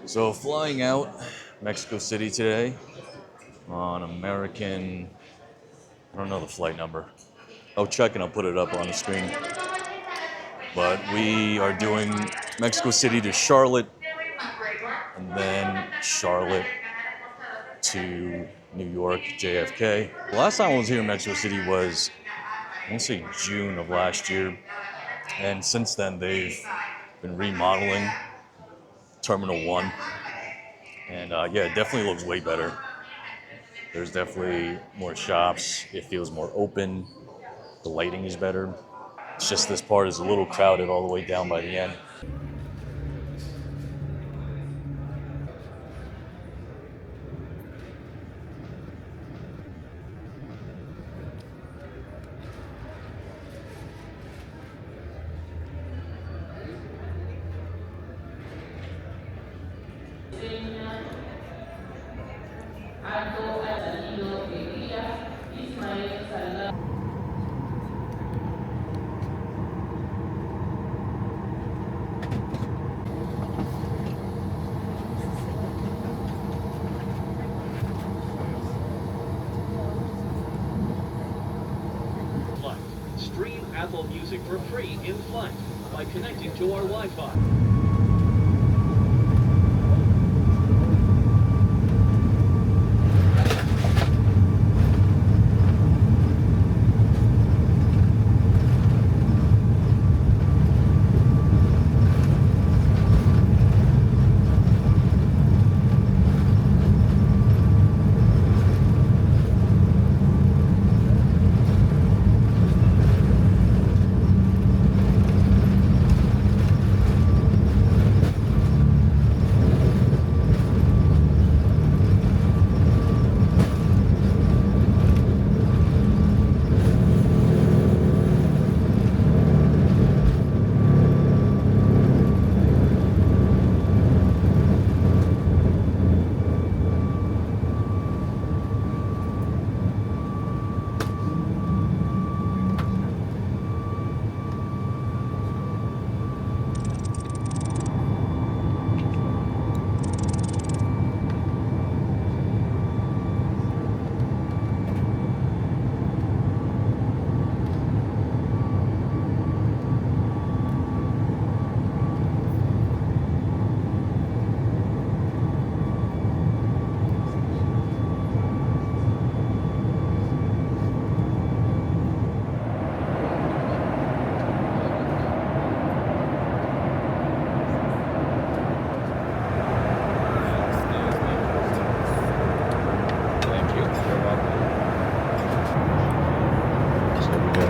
So flying out Mexico City today on American, I don't know the flight number. I'll check and I'll put it up on the screen. But we are doing Mexico City to Charlotte and then Charlotte to New York, JFK. The last time I was here in Mexico City was, I want to say June of last year. And since then they've been remodeling Terminal 1. And yeah, it definitely looks way better. There's definitely more shops. It feels more open. The lighting is better. It's just this part is a little crowded all the way down by the end. Stream Apple Music for free in flight by connecting to our Wi-Fi.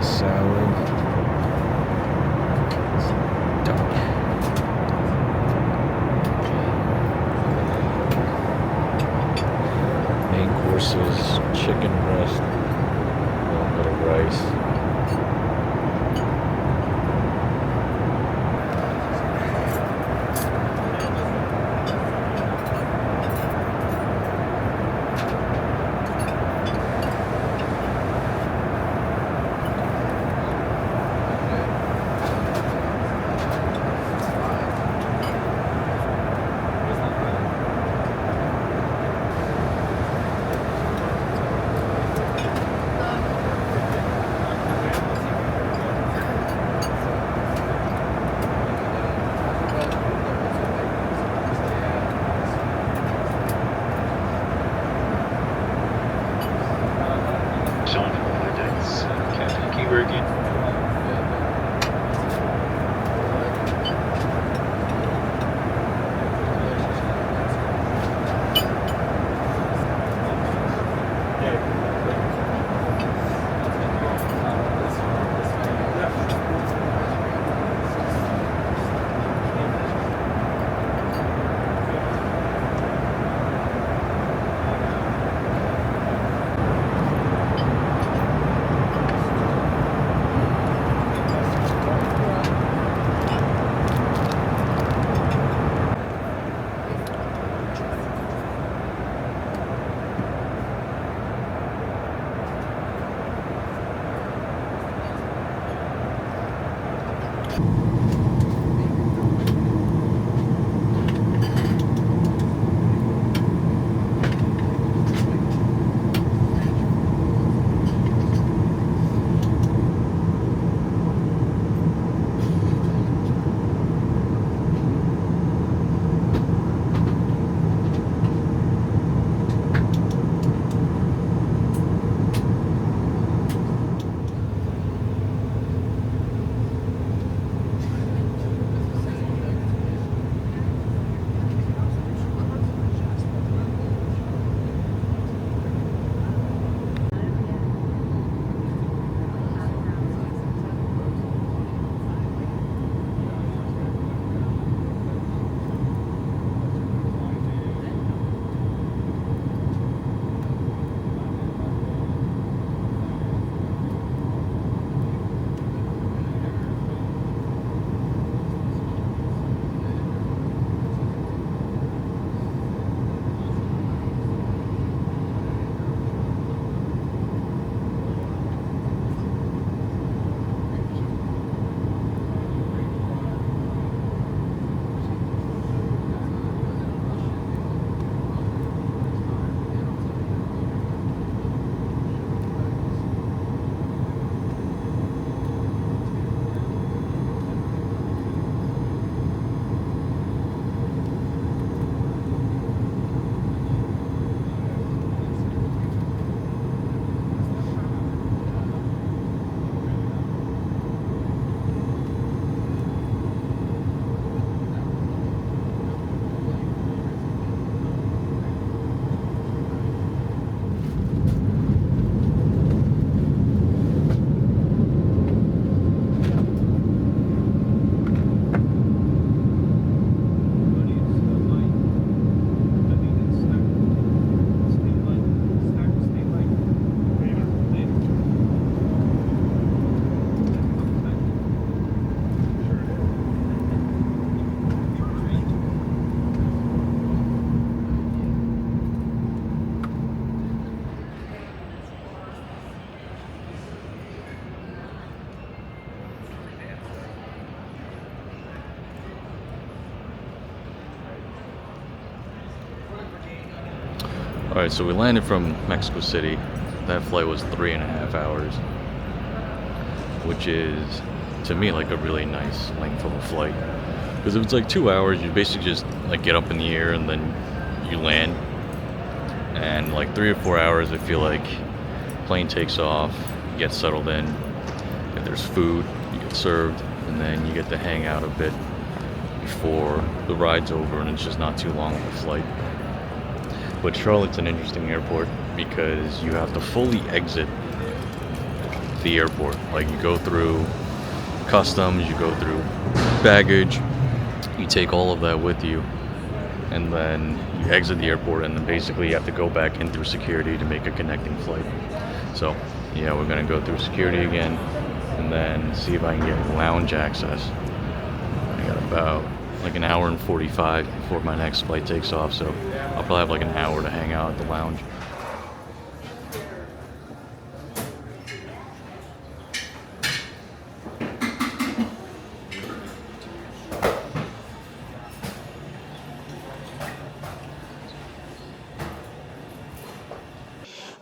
Salad, duck, main courses, chicken breast, a little bit of rice. Alright, so we landed from Mexico City. That flight was 3.5 hours, which is, to me, like a really nice length of a flight. Because if it's like 2 hours, you basically just like get up in the air and then you land. And like 3 or 4 hours, I feel like plane takes off, you get settled in. If there's food, you get served, and then you get to hang out a bit before the ride's over, and it's just not too long of a flight. But Charlotte's an interesting airport because you have to fully exit the airport. Like, you go through customs, you go through baggage, you take all of that with you, and then you exit the airport, and then basically you have to go back in through security to make a connecting flight. So yeah, we're gonna go through security again and then see if I can get lounge access. I got about like an hour and 45 before my next flight takes off, so I'll probably have like an hour to hang out at the lounge.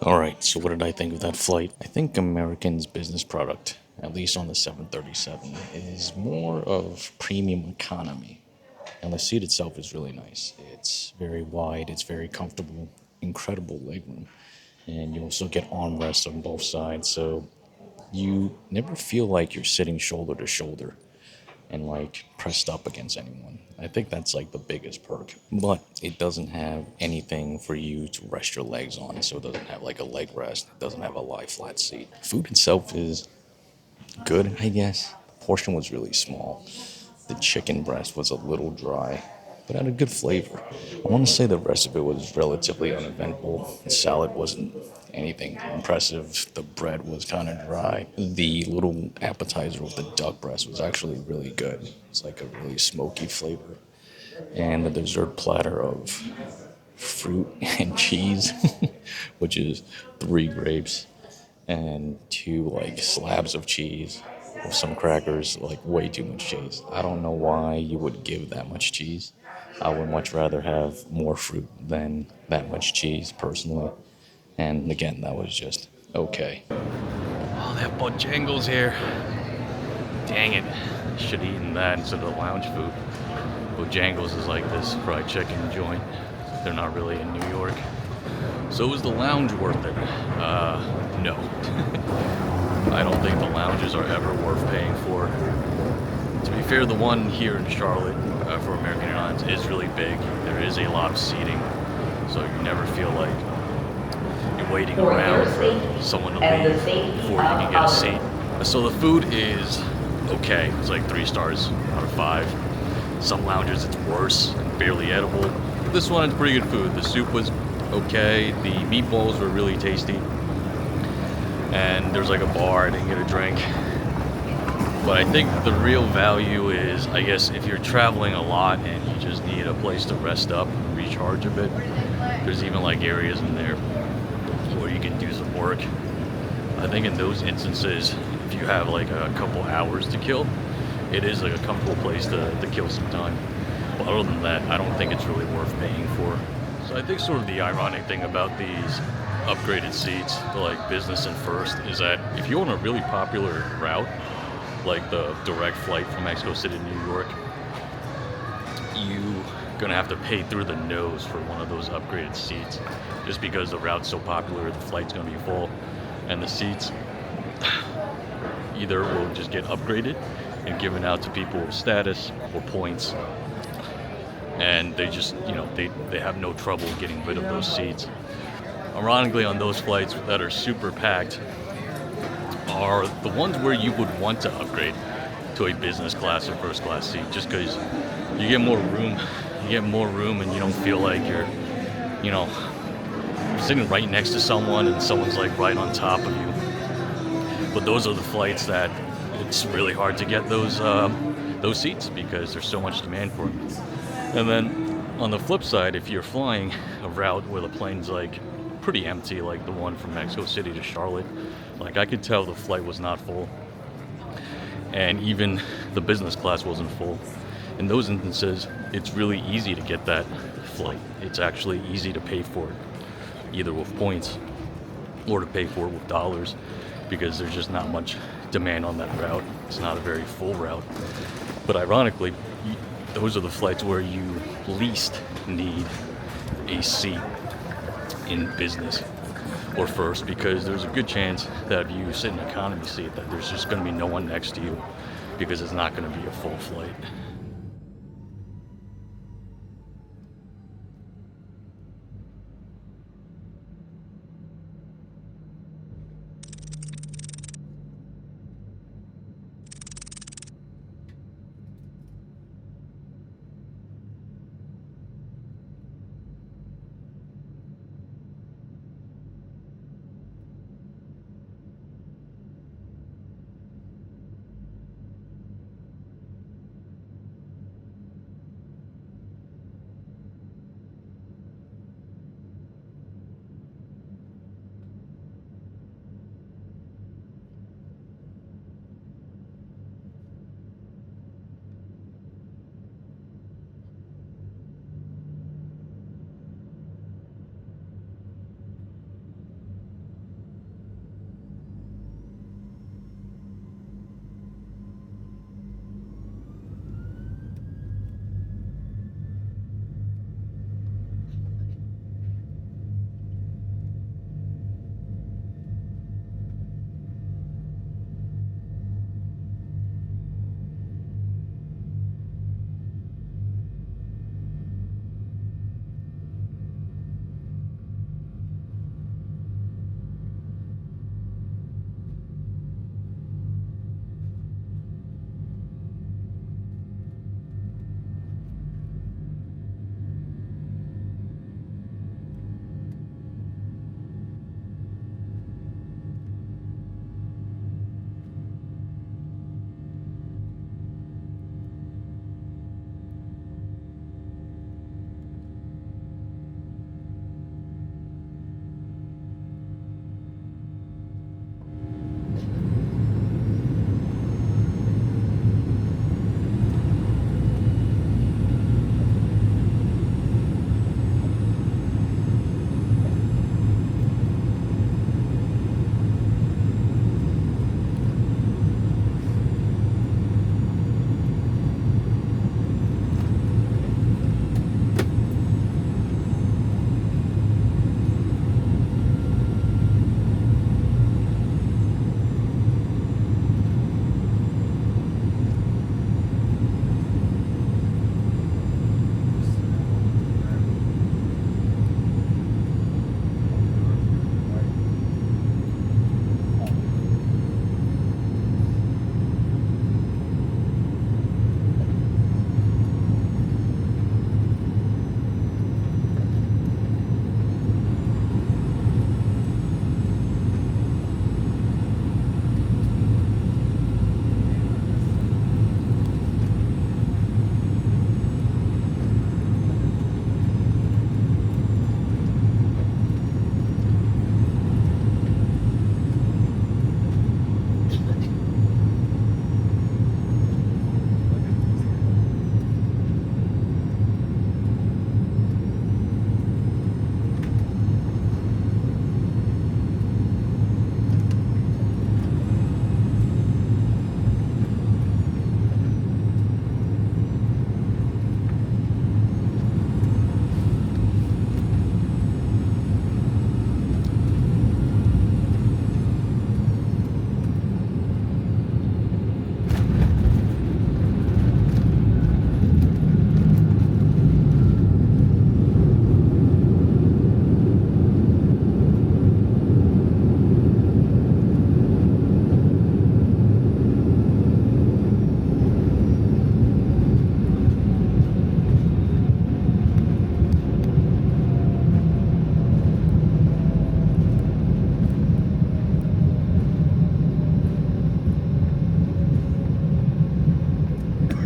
Alright, so what did I think of that flight? I think American's business product, at least on the 737, is more of premium economy. And the seat itself is really nice. It's very wide, it's very comfortable, incredible legroom. And you also get armrests on both sides, so you never feel like you're sitting shoulder to shoulder and like pressed up against anyone. I think that's like the biggest perk. But it doesn't have anything for you to rest your legs on, so it doesn't have like a leg rest. It doesn't have a lie flat seat. Food itself is good, I guess. The portion was really small. The chicken breast was a little dry, but had a good flavor. I want to say the rest of it was relatively uneventful. The salad wasn't anything impressive. The bread was kind of dry. The little appetizer with the duck breast was actually really good. It's like a really smoky flavor. And the dessert platter of fruit and cheese, which is 3 grapes and 2 like slabs of cheese with some crackers, like way too much cheese. I don't know why you would give that much cheese. I would much rather have more fruit than that much cheese, personally. And again, that was just okay. Oh, they have Bojangles here. Dang it. Should have eaten that instead of the lounge food. Bojangles is like this fried chicken joint. They're not really in New York. So is the lounge worth it? No. I don't think the lounges are ever worth paying for. To be fair, the one here in Charlotte for American Airlines is really big. There is a lot of seating, so you never feel like you're waiting around for someone to leave before you can get a seat. So the food is okay. It's like 3 stars out of 5. Some lounges it's worse and barely edible. This one is pretty good food. The soup was okay. The meatballs were really tasty. And there's like a bar. I didn't get a drink. But I think the real value is, I guess, if you're traveling a lot and you just need a place to rest up and recharge a bit, there's even like areas in there where you can do some work. I think in those instances, if you have like a couple hours to kill, it is like a comfortable place to kill some time. But other than that, I don't think it's really worth paying for. So I think sort of the ironic thing about these upgraded seats, the like business and first, is that if you're on a really popular route, like the direct flight from Mexico City to New York, you're gonna have to pay through the nose for one of those upgraded seats, just because the route's so popular, the flight's gonna be full, and the seats either will just get upgraded and given out to people with status or points, and they just, they have no trouble getting rid of those seats. Ironically, on those flights that are super packed are the ones where you would want to upgrade to a business class or first class seat, just because you get more room. You get more room and you don't feel like you're sitting right next to someone and someone's like right on top of you. But those are the flights that it's really hard to get those seats because there's so much demand for them. And then on the flip side, if you're flying a route where the plane's like pretty empty, like the one from Mexico City to Charlotte, like I could tell the flight was not full, and even the business class wasn't full. In those instances, it's really easy to get that flight. It's actually easy to pay for it. either with points or to pay for it with dollars, because there's just not much demand on that route. It's not a very full route. But ironically, those are the flights where you least need a seat in business or first, because there's a good chance that if you sit in an economy seat that there's just going to be no one next to you, because it's not going to be a full flight.